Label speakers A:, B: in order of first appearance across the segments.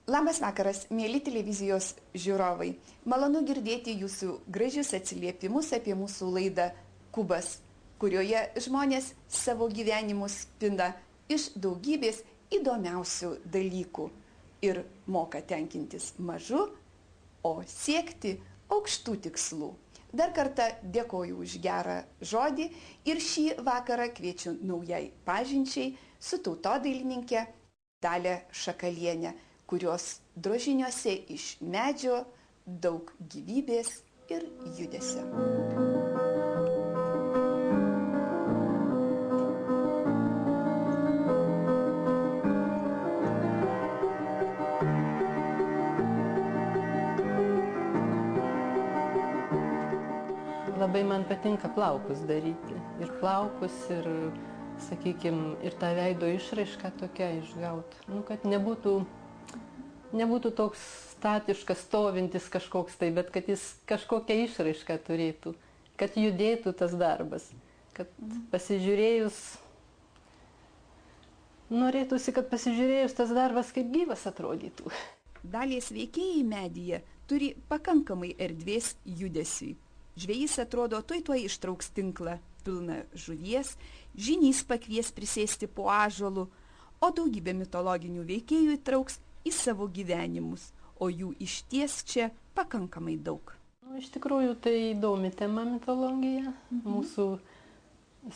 A: Labas vakaras, mėly televizijos žiūrovai. Malonu girdėti jūsų gražius atsiliepimus apie mūsų laidą Kubas, kurioje žmonės savo gyvenimus spinda iš daugybės įdomiausių dalykų ir moka tenkintis mažu, o siekti aukštų tikslų. Dar kartą dėkoju už gerą žodį ir šį vakarą kviečiu naujai pažinčiai su tautodailininke Dalia Šakaliene, kurios drožiniuose iš medžio daug gyvybės ir judesio.
B: Labai man patinka plaukus daryti. Ir plaukus, ir, sakykime, ir tą veido išraišką tokia išgauti. Kad nebūtų toks statiškas, stovintis kažkoks tai, bet kad jis kažkokią išraišką turėtų, kad judėtų tas darbas, kad pasižiūrėjus, norėtųsi, kad pasižiūrėjus tas darbas kaip gyvas atrodytų.
A: Dalies veikėjai medyje turi pakankamai erdvės judesiui. Žvejys atrodo tuoj ištrauks tinklą pilną žuvies, žynys pakvies prisėsti po ąžuolu, o daugybė mitologinių veikėjų įtrauks į savo gyvenimus, o jų išties čia pakankamai daug.
B: Iš tikrųjų, tai įdomi tema mitologija. Mūsų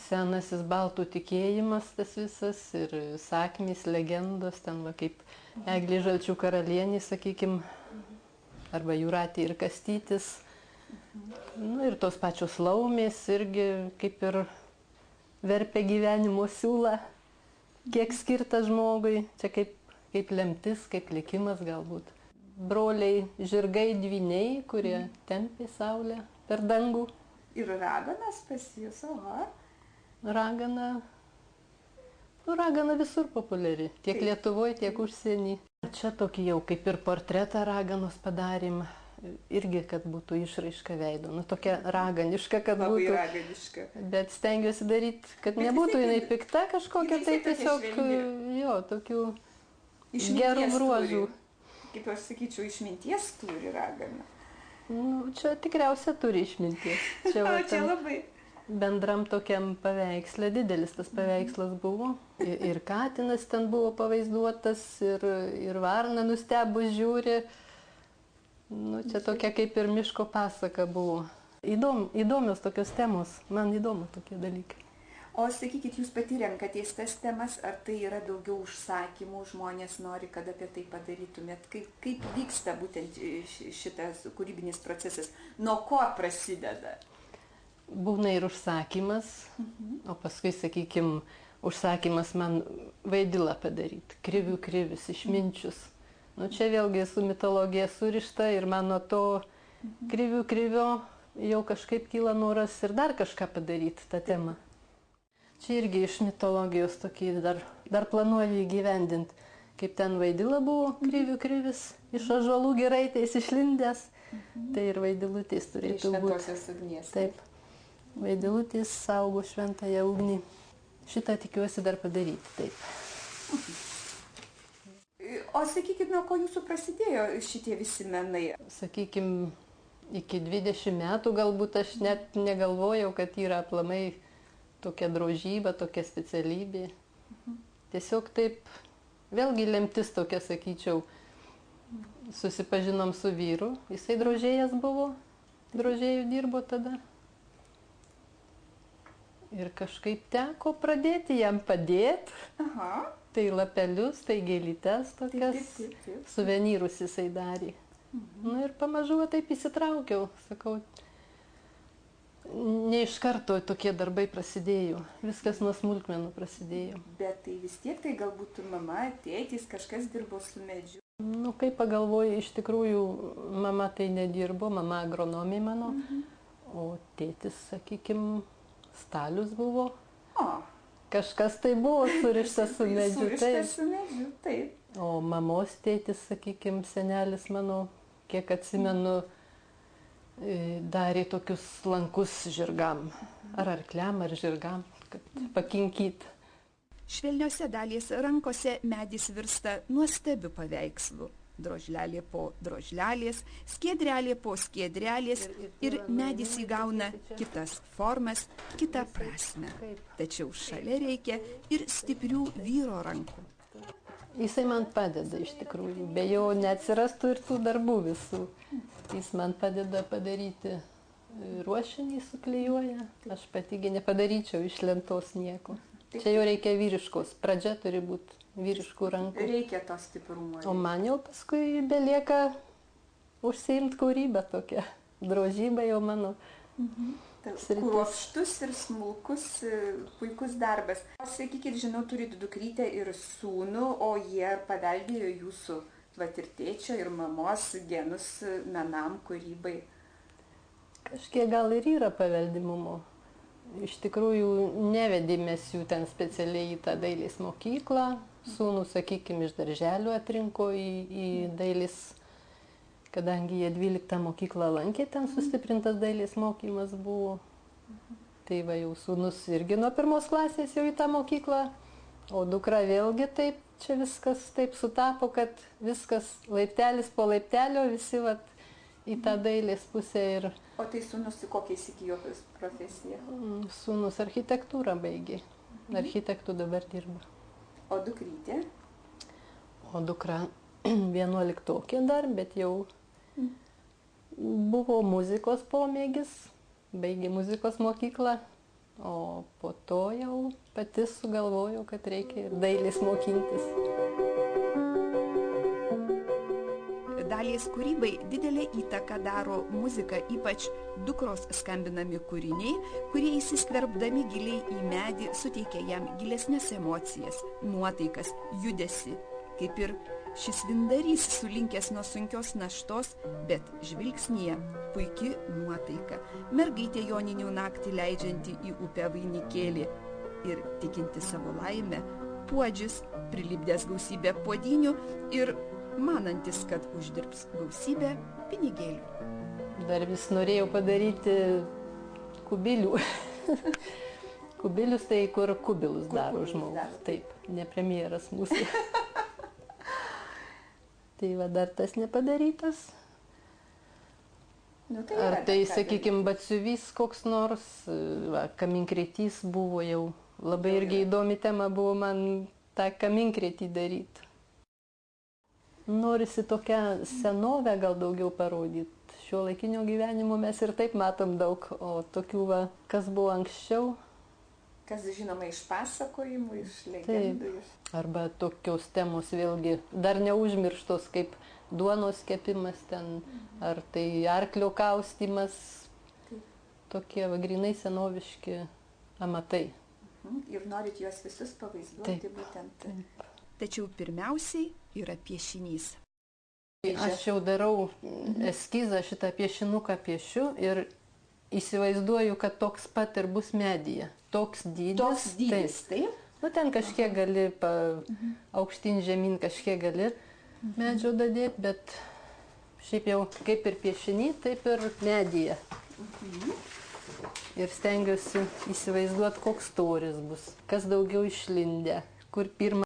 B: senasis baltų tikėjimas tas visas ir sakmės, legendos, ten va kaip Eglė Žalčių karalienė, sakykime, arba Jūratė ir Kastytis. Ir tos pačios laumės irgi kaip ir verpia gyvenimo siūlą, kiek skirta žmogui, čia kaip lemtis, kaip likimas galbūt. Broliai žirgai dvyniai, kurie tempė saulę per dangų.
A: Ir raganas pas jūs, oho?
B: Ragana visur populiari, tiek Lietuvoje, tiek užsieny. Čia tokį jau kaip ir portretą raganos padarėm. Irgi, kad būtų išraiška veido. Tokia raganiška, kad būtų.
A: Labai raganiška.
B: Bet stengiuosi daryti, kad nebūtų jinai pikta kažkokia, tai tiesiog, tokių gerų bruožų.
A: Kaip aš sakyčiau, išminties turi ragana.
B: Čia tikriausia turi išminties. Čia
A: labai.
B: Bendram tokiam paveiksle, didelis tas paveikslas buvo. Ir katinas ten buvo pavaizduotas, ir varna nustebus žiūri. Čia tokia kaip ir miško pasaka buvo. Įdomios tokios temos, man įdomu tokie dalykai.
A: O sakykit, jūs pati renkatės tas temas, ar tai yra daugiau užsakymų, žmonės nori, kad apie tai padarytumėt? Kaip vyksta būtent šitas kūrybinis procesas? Nuo ko prasideda?
B: Būna ir užsakymas, o paskui, sakykime, užsakymas man vaidilą padaryti, krivių krivis, išminčius. Čia vėlgi su mitologija surišta ir man nuo to krivio jau kažkaip kyla noras ir dar kažką padaryti tą temą. Čia irgi iš mitologijos tokį dar planuoju įgyvendinti. Kaip ten vaidila buvo, krivių krivis, iš ąžuolų giraitės išlindęs, tai ir vaidilutės turėtų būti.
A: Iš šventosios ugnies.
B: Taip, vaidilutės saugo šventąją ugnį. Šitą tikiuosi dar padaryti, taip.
A: O sakykit, nuo ko jūsų prasidėjo šitie visi menai?
B: Sakykime, iki 20 metų galbūt aš net negalvojau, kad yra aplamai tokia drožyba, tokia specialybė. Tiesiog taip, vėlgi lemtis tokia, sakyčiau, susipažinom su vyru, jisai drožėjas buvo, drožėjų dirbo tada. Ir kažkaip teko pradėti jam padėti.
A: Aha.
B: Tai lapelius, tai gėlytes tokias, suvenyrus jisai darė. Ir pamažu taip įsitraukiau, sakau, ne iš karto tokie darbai prasidėjo, viskas nuo smulkmenų prasidėjo.
A: Bet tai vis tiek, tai galbūt mama, tėtis, kažkas dirbo su medžiu.
B: Kai pagalvoju, iš tikrųjų, mama tai nedirbo, mama agronomė mano, o tėtis, sakykime, stalius buvo. Kažkas tai buvo surištas su medžiu.
A: Surištas su medžiu, taip.
B: O mamos tėtis, sakykime, senelis mano, kiek atsimenu, darė tokius lankus žirgam. Ar arkliam, ar žirgam, kad pakinkyti.
A: Švelniose Dalies rankose medis virsta nuostabiu paveikslu. drožlelė po drožlelės, skiedrelė po skiedrelės ir medis įgauna kitas formas, kitą prasme. Tačiau šalia reikia ir stiprių vyro rankų.
B: Jisai man padeda iš tikrųjų, be jo neatsirastų ir tų darbų visų. Jis man padeda padaryti ruošinį, suklijuoja, aš patigi nepadaryčiau iš lentos nieko. Čia jau reikia vyriškos, pradžia turi būti vyriškų rankų.
A: Reikia to stiprumo.
B: O man jau paskui belieka užsiimti kūrybą tokią, drožybą jau mano.
A: Kruopštus ir smulkus, puikus darbas. Sakykit, žinau, turit dukrytę ir sūnų, o jie paveldėjo jūsų ir tėčio, ir mamos genus menam, kūrybai.
B: Kažkiek gal ir yra paveldimumo. Iš tikrųjų, nevedėmės jų ten specialiai į tą dailės mokyklą. Sūnų, sakykime, iš darželio atrinko į dailės, kadangi jie 12 mokyklą lankė, ten sustiprintas dailės mokymas buvo. Tai va jau sūnus irgi nuo 1 klasės jau į tą mokyklą, o dukra vėlgi taip, čia viskas taip sutapo, kad viskas laiptelis po laiptelio, visi vat į tą dailės pusę ir...
A: O tai sūnus kokią įsigijo profesiją?
B: Sūnus architektūrą baigė. Architektų dabar dirba.
A: O dukrytė?
B: O dukra 11-okė dar, bet jau buvo muzikos pomėgis, baigė muzikos mokyklą, o po to jau pati sugalvojau, kad reikia ir dailės mokintis.
A: Dalies kūrybai didelę įtaką daro muzika, ypač dukros skambinami kūriniai, kurie įsiskverbdami giliai į medį suteikia jam gilesnės emocijas, nuotaikas, judesį. Kaip ir šis vindarys sulinkęs nuo sunkios naštos, bet žvilgsnyje puiki nuotaika. Mergaitė joninių naktį leidžianti į upę vainikėlį ir tikinti savo laimę, puodžius, prilipdęs gausybę puodinių ir manantis, kad uždirbs gausybę pinigėlių.
B: Dar vis norėjau padaryti kubilių. Kubilius tai, kur kubilus daro žmogus. Taip, ne premjeras mūsų. Tai va dar tas nepadarytas. Ar tai, sakykime, batsiuvys koks nors, kaminkretys buvo jau. Labai irgi įdomi tema buvo man tą kaminkretį daryti. Norisi tokią senovę gal daugiau parodyti. Šiuolaikinio gyvenimo mes ir taip matom daug, o tokių va, kas buvo anksčiau.
A: Kas žinoma iš pasakojimų, iš legendų.
B: Arba tokios temos vėlgi dar neužmirštos, kaip duonos kepimas ten, ar tai arklio kaustymas. Tokie va, grynai senoviški amatai.
A: Ir norit juos visus pavaizduoti būtent. Tačiau pirmiausiai yra piešinys.
B: Aš jau darau eskizą, šitą piešinuką piešiu ir įsivaizduoju, kad toks pat ir bus medyje. Toks dydis.
A: Toks dydis, taip?
B: Nu, ten kažkiek gali, aukštyn žemyn kažkiek gali medžio dadėti, bet šiaip jau kaip ir piešiny, taip ir medyje. Ir stengiuosi įsivaizduoti, koks storis bus, kas daugiau išlindę, kur pirmą